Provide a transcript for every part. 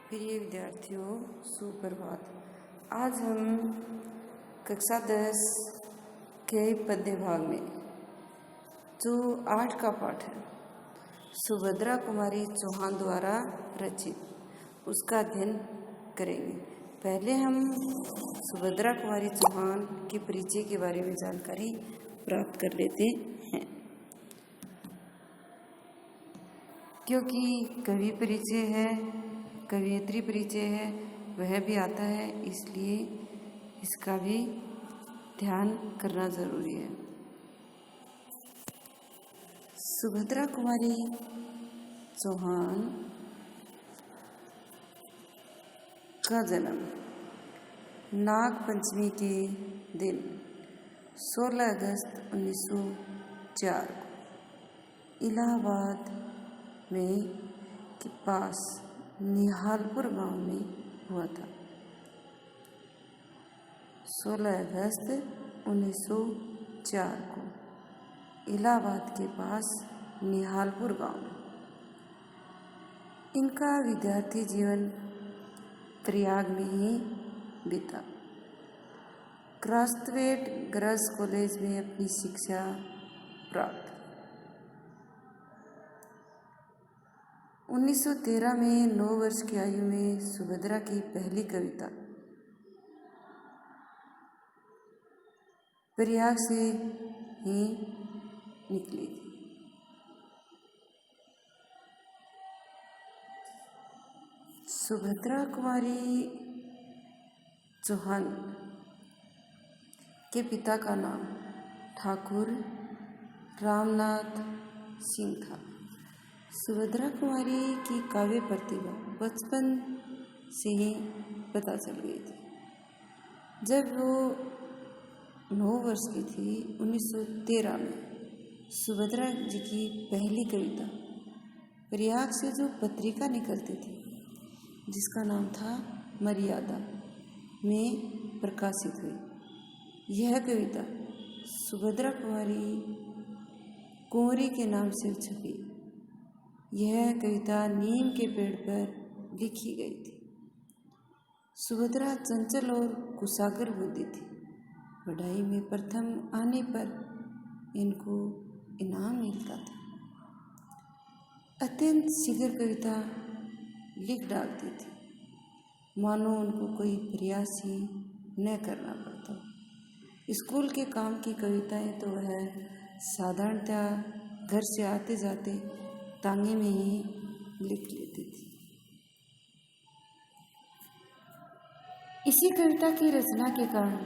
प्रिय विद्यार्थियों, सुप्रभात। आज हम कक्षा 10 के पद्य भाग में जो 8 का पाठ है सुभद्रा कुमारी चौहान द्वारा रचित उसका अध्ययन करेंगे। पहले हम सुभद्रा कुमारी चौहान के परिचय के बारे में जानकारी प्राप्त कर लेते हैं, क्योंकि कवि परिचय है, कवियत्री परिचय है, वह भी आता है, इसलिए इसका भी ध्यान करना जरूरी है। सुभद्रा कुमारी चौहान का जन्म नाग पंचमी के दिन 16 अगस्त 1904 इलाहाबाद में के पास निहालपुर गांव में हुआ था। 16 अगस्त 1904 को इलाहाबाद के पास निहालपुर गांव में। इनका विद्यार्थी जीवन प्रयाग में ही बीता। क्रास्थवेट गर्ल्स कॉलेज में अपनी शिक्षा प्राप्त। 1913 में 9 वर्ष की आयु में सुभद्रा की पहली कविता प्रयाग से ही निकली थी। सुभद्रा कुमारी चौहान के पिता का नाम ठाकुर रामनाथ सिंह था। सुभद्रा कुमारी की काव्य प्रतिभा बचपन से ही पता चल गई थी। जब वो 9 वर्ष की थी, 1913 में सुभद्रा जी की पहली कविता प्रयाग से जो पत्रिका निकलती थी, जिसका नाम था मर्यादा, में प्रकाशित हुई। यह कविता सुभद्रा कुमारी कुंवरी के नाम से छपी। यह कविता नीम के पेड़ पर लिखी गई थी। सुभद्रा चंचल और कुशाग्र बुद्धि थी। पढ़ाई में प्रथम आने पर इनको इनाम मिलता था। अत्यंत शीघ्र कविता लिख डालती थी, मानो उनको कोई प्रयास ही न करना पड़ता। स्कूल के काम की कविताएं तो वह साधारणतः घर से आते जाते तांगे में ही लिख लेती थी। इसी कविता की रचना के कारण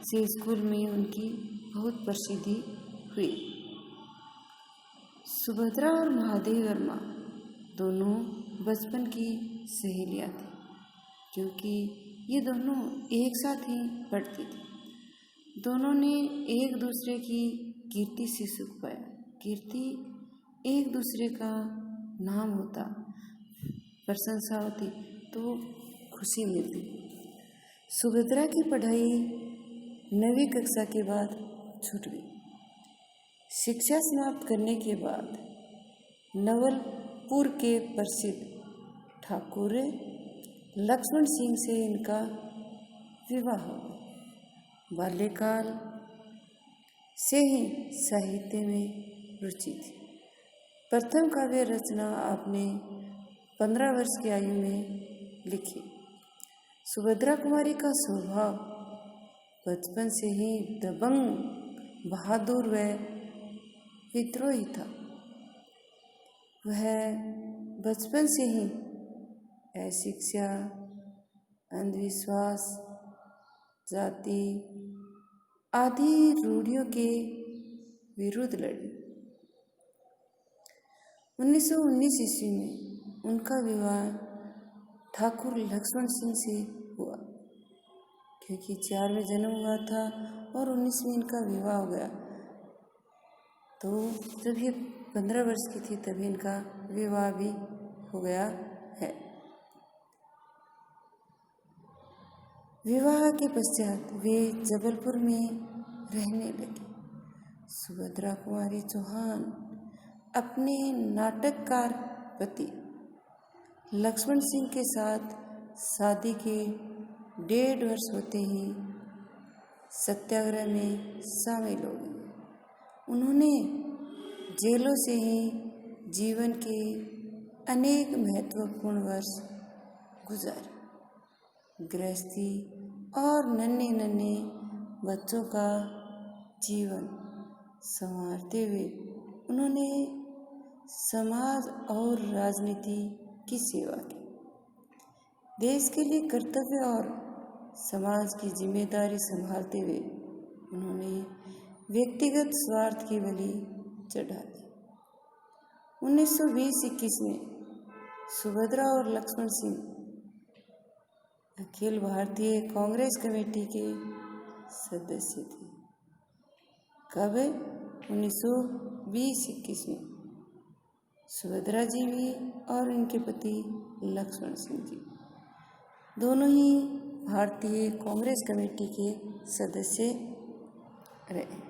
से स्कूल में उनकी बहुत प्रसिद्धि हुई। सुभद्रा और महादेवी वर्मा दोनों बचपन की सहेलियां थी, क्योंकि ये दोनों एक साथ ही पढ़ती थी। दोनों ने एक दूसरे की कीर्ति से सुख पाया। कीर्ति एक दूसरे का नाम होता, प्रशंसा होती तो खुशी मिलती। सुभद्रा की पढ़ाई 9वीं कक्षा के बाद छूट गई। शिक्षा समाप्त करने के बाद नवलपुर के प्रसिद्ध ठाकुर लक्ष्मण सिंह से इनका विवाह हो गया। बाल्यकाल से ही साहित्य में रुचि थी। प्रथम काव्य रचना आपने 15 वर्ष की आयु में लिखी। सुभद्रा कुमारी का स्वभाव बचपन से ही दबंग, बहादुर व विद्रोही था। वह बचपन से ही अशिक्षा, अंधविश्वास, जाति आदि रूढ़ियों के विरुद्ध लड़ी। 1919 ईस्वी में उनका विवाह ठाकुर लक्ष्मण सिंह से हुआ, क्योंकि 4 में जन्म हुआ था और 19 में इनका विवाह हो गया। तो जब ये 15 वर्ष की थी तभी इनका विवाह भी हो गया है। विवाह के पश्चात वे जबलपुर में रहने लगे। सुभद्रा कुमारी चौहान अपने नाटककार पति लक्ष्मण सिंह के साथ शादी के 1.5 वर्ष होते ही सत्याग्रह में शामिल हो गए। उन्होंने जेलों से ही जीवन के अनेक महत्वपूर्ण वर्ष गुजारे। गृहस्थी और नन्हे नन्हे बच्चों का जीवन संवारते हुए उन्होंने समाज और राजनीति की सेवा की। देश के लिए कर्तव्य और समाज की जिम्मेदारी संभालते हुए उन्होंने व्यक्तिगत स्वार्थ की बलि चढ़ा दी। 1920-21 में सुभद्रा और लक्ष्मण सिंह अखिल भारतीय कांग्रेस कमेटी के सदस्य थे। कब? 1920-21 में सुभद्रा जी भी और उनके पति लक्ष्मण सिंह जी दोनों ही भारतीय कांग्रेस कमेटी के सदस्य रहे।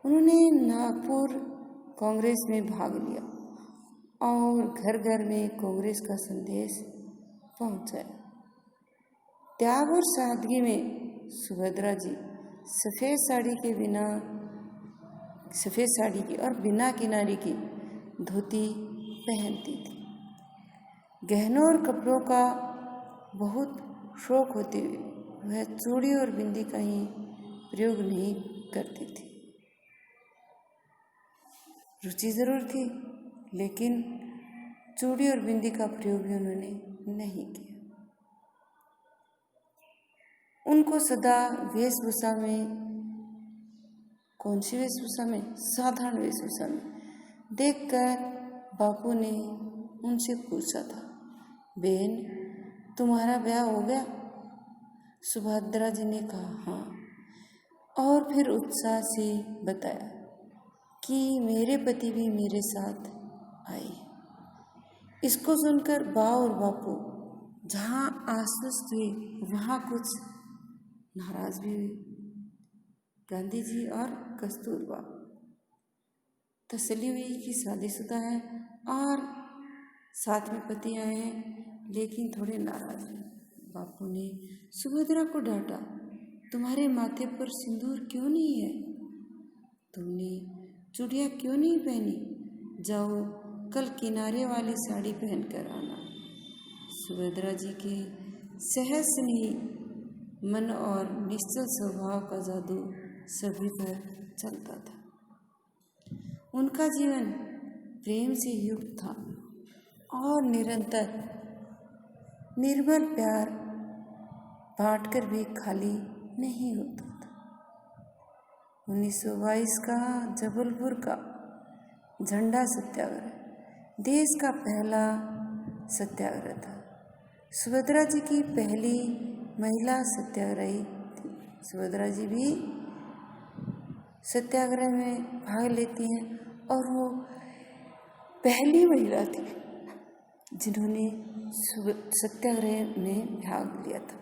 उन्होंने नागपुर कांग्रेस में भाग लिया और घर घर में कांग्रेस का संदेश पहुंचाया। त्याग और सादगी में सुभद्रा जी सफ़ेद साड़ी की और बिना किनारे की धोती पहनती थी। गहनों और कपड़ों का बहुत शौक होते हुए वह चूड़ी और बिंदी का ही प्रयोग नहीं करती थी। रुचि जरूर थी, लेकिन चूड़ी और बिंदी का प्रयोग भी उन्होंने नहीं किया। उनको सदा वेशभूषा में, कौन सी वेशभूषा में? साधारण वेशभूषा में देखकर बापू ने उनसे पूछा था, बहन तुम्हारा ब्याह हो गया? सुभद्रा जी ने कहा हाँ, और फिर उत्साह से बताया कि मेरे पति भी मेरे साथ आए। इसको सुनकर बा और बापू जहाँ आश्वस्त हुए वहाँ कुछ नाराज भी हुए। गांधी जी और कस्तूरबा तसल्ली हुई कि शादीशुदा है और साथ में पति आए हैं, लेकिन थोड़े नाराज हैं। बापू ने सुभद्रा को डांटा, तुम्हारे माथे पर सिंदूर क्यों नहीं है? तुमने चूड़ियाँ क्यों नहीं पहनी? जाओ कल किनारे वाली साड़ी पहन कर आना। सुभद्रा जी के सहज स्नेही मन और निश्चल स्वभाव का जादू सभी पर चलता था। उनका जीवन प्रेम से युक्त था और निरंतर निर्मल प्यार बांटकर भी खाली नहीं होता था। 1922 का जबलपुर का झंडा सत्याग्रह देश का पहला सत्याग्रह था। सुभद्रा जी की पहली महिला सत्याग्रही थी। सुभद्रा जी भी सत्याग्रह में भाग लेती हैं और वो पहली महिला थी जिन्होंने सत्याग्रह में भाग लिया था।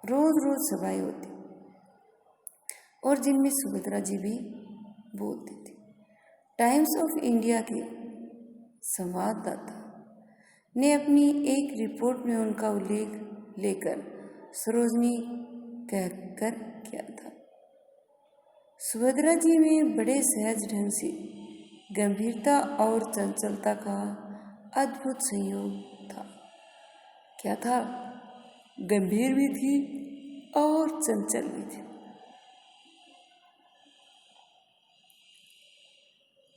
रोज रोज सभाएं होती और जिनमें सुभद्रा जी भी बोलती थी। टाइम्स ऑफ इंडिया के संवाददाता ने अपनी एक रिपोर्ट में उनका उल्लेख लेकर सरोजनी कहकर किया था। सुभद्रा जी में बड़े सहज ढंग से गंभीरता और चंचलता का अद्भुत संयोग था। क्या था? गंभीर भी थी और चंचल भी थी।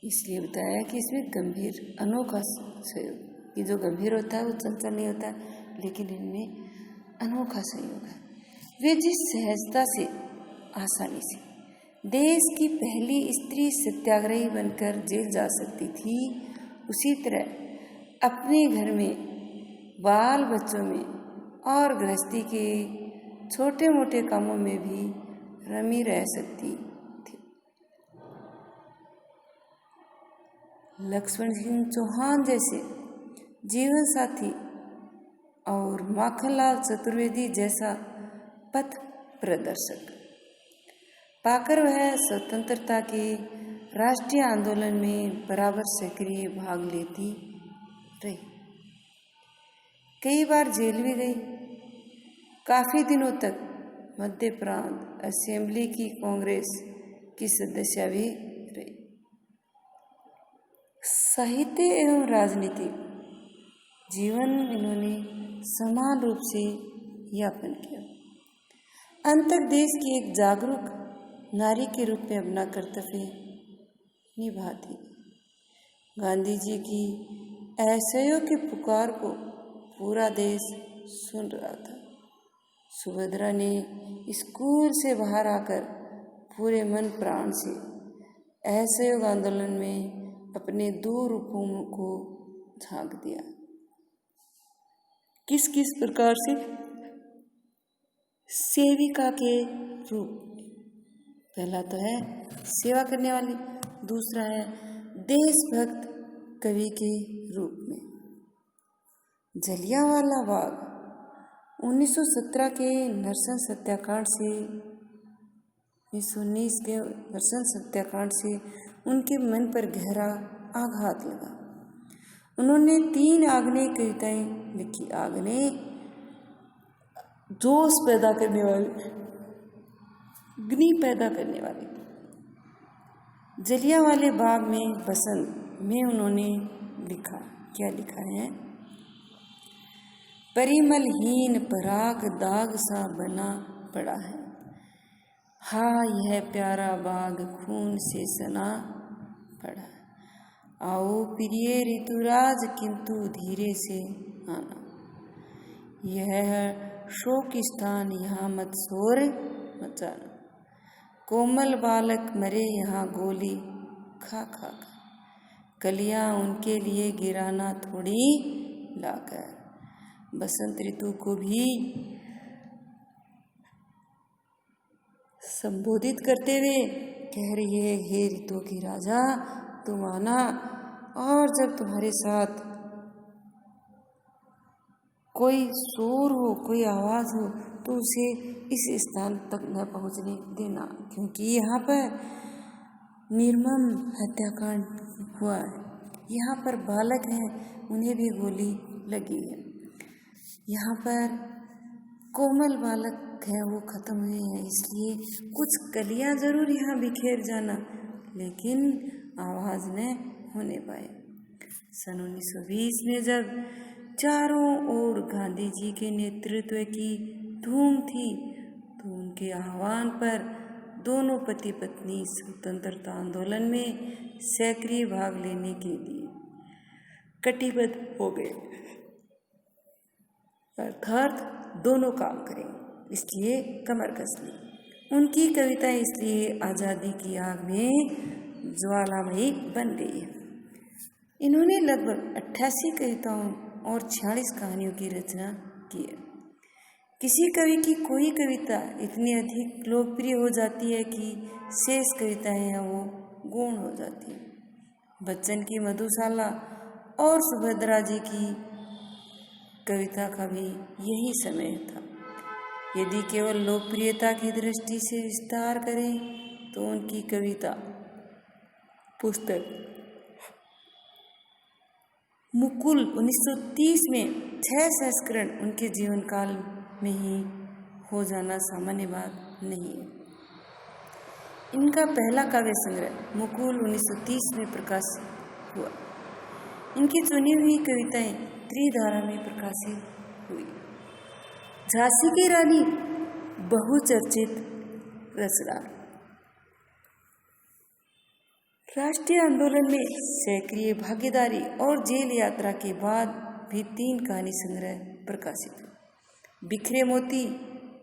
इसलिए बताया कि इसमें गंभीर अनोखा संयोग, कि जो गंभीर होता है वो चंचल नहीं होता, लेकिन इनमें अनोखा संयोग है। वे जिस सहजता से, आसानी से देश की पहली स्त्री सत्याग्रही बनकर जेल जा सकती थी, उसी तरह अपने घर में, बाल बच्चों में और गृहस्थी के छोटे मोटे कामों में भी रमी रह सकती थी। लक्ष्मण सिंह चौहान जैसे जीवन साथी और माखनलाल चतुर्वेदी जैसा पथ प्रदर्शक पाकर वह स्वतंत्रता के राष्ट्रीय आंदोलन में बराबर सक्रिय भाग लेती रही। कई बार जेल भी गई। काफ़ी दिनों तक मध्य प्रांत असेंबली की कांग्रेस की सदस्य भी रही। साहित्य एवं राजनीति जीवन इन्होंने समान रूप से यापन किया। अंत तक देश की एक जागरूक नारी के रूप में अपना कर्तव्य निभाती। गांधी जी की असहयोग की पुकार को पूरा देश सुन रहा था। सुभद्रा ने स्कूल से बाहर आकर पूरे मन प्राण से असहयोग आंदोलन में अपने 2 रूपों को झांक दिया। किस किस प्रकार से? सेविका के रूप में, पहला तो है सेवा करने वाली, दूसरा है देशभक्त कवि के रूप में। जलियांवाला बाग 1917 के नरसंस हत्याकांड से 1919 के नरसंस हत्याकांड से उनके मन पर गहरा आघात लगा। उन्होंने 3 आग्नेय कविताएं लिखी। आग्नेय जोश पैदा करने वाली, अग्नि पैदा करने वाली। जलियांवाले बाग में बसंत में उन्होंने लिखा, क्या लिखा है? परिमलहीन पराग दाग सा बना पड़ा है, हाँ यह प्यारा बाग खून से सना पड़ा है। आओ प्रिय ऋतुराज किंतु धीरे से आना, यह है शोक स्थान यहाँ मत शोर मचाना। कोमल बालक मरे यहाँ गोली खा खा कर, कलियां उनके लिए गिराना थोड़ी लाकर। बसंत ऋतु को भी संबोधित करते हुए कह रही है, हे ऋतु की राजा तुम आना, और जब तुम्हारे साथ कोई शोर हो, कोई आवाज़ हो तो उसे इस स्थान तक न पहुंचने देना, क्योंकि यहाँ पर निर्मम हत्याकांड हुआ है। यहाँ पर बालक हैं, उन्हें भी गोली लगी है। यहाँ पर कोमल बालक है वो खत्म हुए हैं, इसलिए कुछ कलियां जरूर यहाँ बिखेर जाना, लेकिन आवाज़ न होने पाए। सन 1920 में जब चारों ओर गांधी जी के नेतृत्व की धूम थी तो उनके आह्वान पर दोनों पति पत्नी स्वतंत्रता आंदोलन में सक्रिय भाग लेने के लिए कटिबद्ध हो गए, अर्थात दोनों काम करें, इसलिए कमर कस ली। उनकी कविताएं इसलिए आज़ादी की आग में ज्वालामयी बन गई है। इन्होंने लगभग 88 कविताओं और 46 कहानियों की रचना की है। किसी कवि की कोई कविता इतनी अधिक लोकप्रिय हो जाती है कि शेष कविताएं हैं वो गौण हो जाती हैं। बच्चन की मधुशाला और सुभद्रा जी की कविता का भी यही समय था। यदि केवल लोकप्रियता की दृष्टि से विस्तार करें तो उनकी कविता पुस्तक मुकुल 1930 में 6 संस्करण उनके जीवन काल में ही हो जाना सामान्य बात नहीं है। इनका पहला काव्य संग्रह मुकुल 1930 में प्रकाशित हुआ। इनकी चुनी हुई कविताएं त्रिधारा में प्रकाशित हुई। झांसी की रानी बहुचर्चित रचना। राष्ट्रीय आंदोलन में सक्रिय भागीदारी और जेल यात्रा के बाद भी 3 कहानी संग्रह प्रकाशित हुए। बिखरे मोती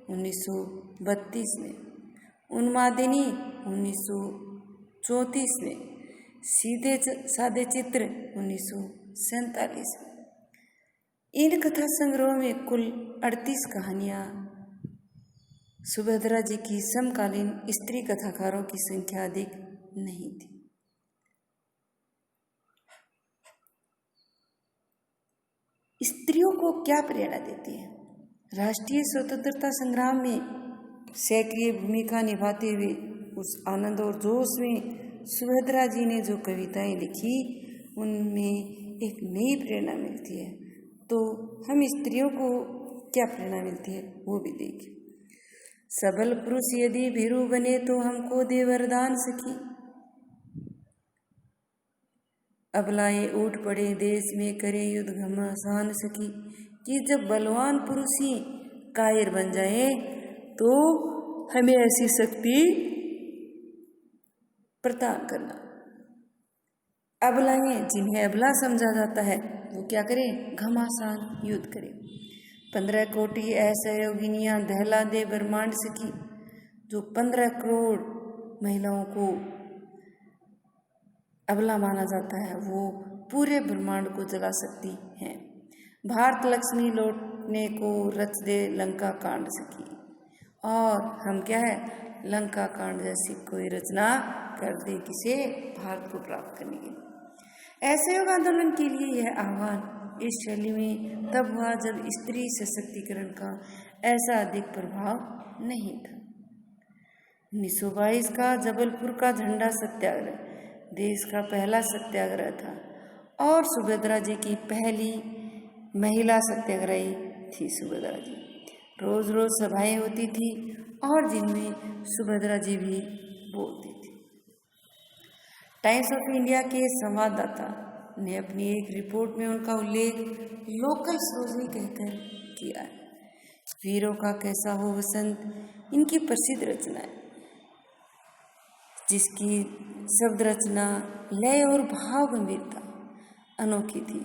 1932 में, उन्मादिनी 1934 में, सीधे सादे चित्र 1947 में। इन कथा संग्रहों में कुल 38 कहानियाँ सुभद्रा जी की समकालीन स्त्री कथाकारों की संख्या अधिक नहीं थी। स्त्रियों को क्या प्रेरणा देती है? राष्ट्रीय स्वतंत्रता संग्राम में सक्रिय भूमिका निभाते हुए उस आनंद और जोश में सुभद्रा जी ने जो कविताएं लिखी उनमें एक नई प्रेरणा मिलती है। तो हम स्त्रियों को क्या प्रेरणा मिलती है वो भी देखिए। सबल पुरुष यदि भीरु बने तो हमको दे वरदान सखी। अबलाए उठ पड़े देश में करे युद्ध घमासान सखी। कि जब बलवान पुरुष ही कायर बन जाए तो हमें ऐसी शक्ति प्रदान करना। अबलाएं जिन्हें अबला समझा जाता है वो क्या करें? घमासान युद्ध करें। 15 कोटि ऐसे योगिनियां दहला दे ब्रह्मांड सखी। जो 15 करोड़ महिलाओं को अबला माना जाता है वो पूरे ब्रह्मांड को जला सकती हैं। भारत लक्ष्मी लौटने को रच दे लंका कांड सखी। और हम क्या है? लंका कांड जैसी कोई रचना कर दे किसे? भारत को प्राप्त करने के लिए। ऐसे योग आंदोलन के लिए यह आह्वान इस शैली में तब हुआ जब स्त्री सशक्तिकरण का ऐसा अधिक प्रभाव नहीं था। 1922 का जबलपुर का झंडा सत्याग्रह देश का पहला सत्याग्रह था और सुभद्रा जी की पहली महिला सत्याग्रही थी सुभद्रा जी। रोज रोज सभाएं होती थी और जिनमें सुभद्रा जी भी बोलती थी। टाइम्स ऑफ इंडिया के संवाददाता ने अपनी एक रिपोर्ट में उनका उल्लेख लोकल सरोजनी कहकर किया है। वीरों का कैसा हो वसंत इनकी प्रसिद्ध रचना है, जिसकी शब्द रचना, लय और भाव गंभीरता अनोखी थी।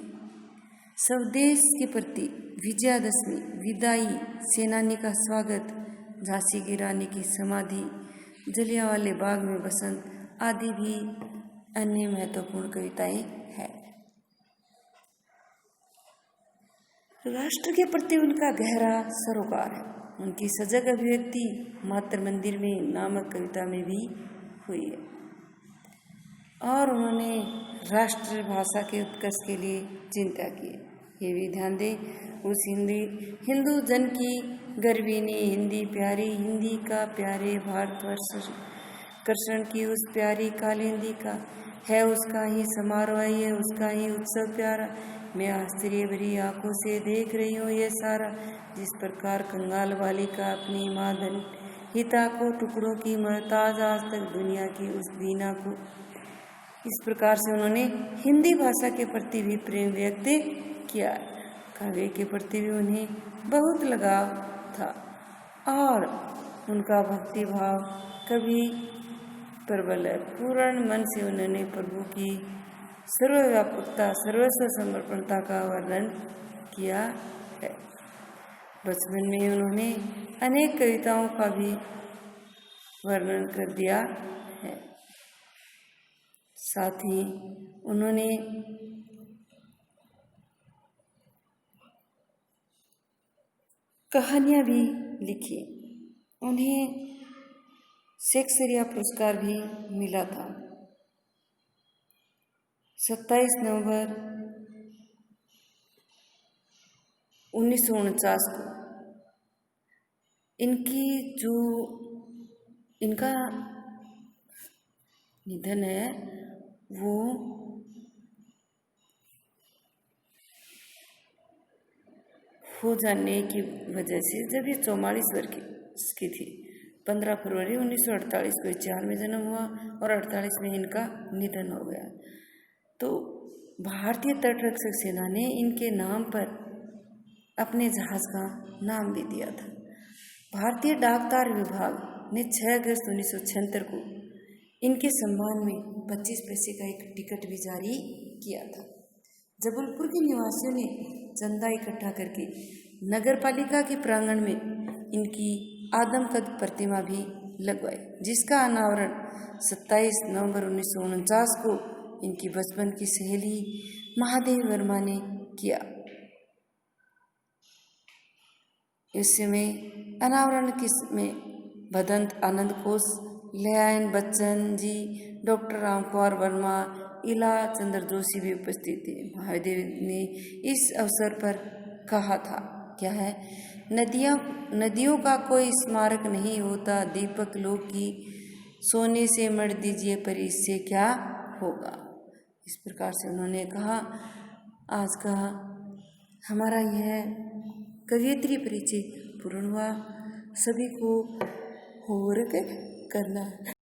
स्वदेश के प्रति विजयादशमी, विदाई, सेनानी का स्वागत, झांसी की रानी की समाधि, जलियांवाले बाग में बसंत आदि भी अन्य महत्वपूर्ण कविताएं हैं। राष्ट्र के प्रति उनका गहरा सरोकार है। उनकी सजग अभिव्यक्ति मातृ मंदिर में नामक कविता में भी हुई है और उन्होंने राष्ट्रभाषा के उत्कर्ष के लिए चिंता की। ये भी ध्यान दें, उस हिंदू जन की गर्विनी हिंदी प्यारी, हिंदी का प्यारे भारतवर्ष कर्षण की उस प्यारी कालिंदी का है, उसका ही समारोह है, उसका ही उत्सव प्यारा। मैं आश्चर्य भरी आंखों से देख रही हूँ ये सारा, जिस प्रकार कंगाल बालिका अपनी माँ धन हिता को टुकड़ों की मोहताज आज तक दुनिया की उस दीना को। इस प्रकार से उन्होंने हिंदी भाषा के प्रति भी प्रेम व्यक्त किया। काव्य के प्रति भी उन्हें बहुत लगाव था और उनका भक्ति भाव कभी प्रबल है। पूर्ण मन से उन्होंने प्रभु की सर्वव्यापकता, सर्वस्व समर्पणता का वर्णन किया है। बचपन में उन्होंने अनेक कविताओं का भी वर्णन कर दिया है। साथ ही उन्होंने कहानियाँ भी लिखी। उन्हें शेक्सपियर पुरस्कार भी मिला था। 27 नवंबर 1949 को इनका निधन है वो हो जाने की वजह से, जब ये 44 वर्ष की थी। 15 फरवरी 1948 को 4 में जन्म हुआ और 48 में इनका निधन हो गया। तो भारतीय तटरक्षक सेना ने इनके नाम पर अपने जहाज का नाम भी दिया था। भारतीय डाकतार विभाग ने 6 अगस्त 1976 को इनके सम्मान में 25 पैसे का एक टिकट भी जारी किया था। जबलपुर के निवासियों ने चंदा इकट्ठा करके नगर पालिका के प्रांगण में इनकी आदमकद प्रतिमा भी लगवाई, जिसका अनावरण 27 नवंबर 1949 को इनकी बचपन की सहेली महादेव वर्मा ने किया। इस समय अनावरण में भदंत आनंद कोश, लयान बच्चन जी, डॉक्टर रामकुमार वर्मा, इला चंद्र जोशी भी उपस्थित थे। महादेव ने इस अवसर पर कहा था, क्या है, नदियों का कोई स्मारक नहीं होता, दीपक लोग की सोने से मढ़ दीजिए, पर इससे क्या होगा। इस प्रकार से उन्होंने कहा। आज का हमारा यह कवियत्री परिचय पूर्ण हुआ। सभी को होमवर्क करना।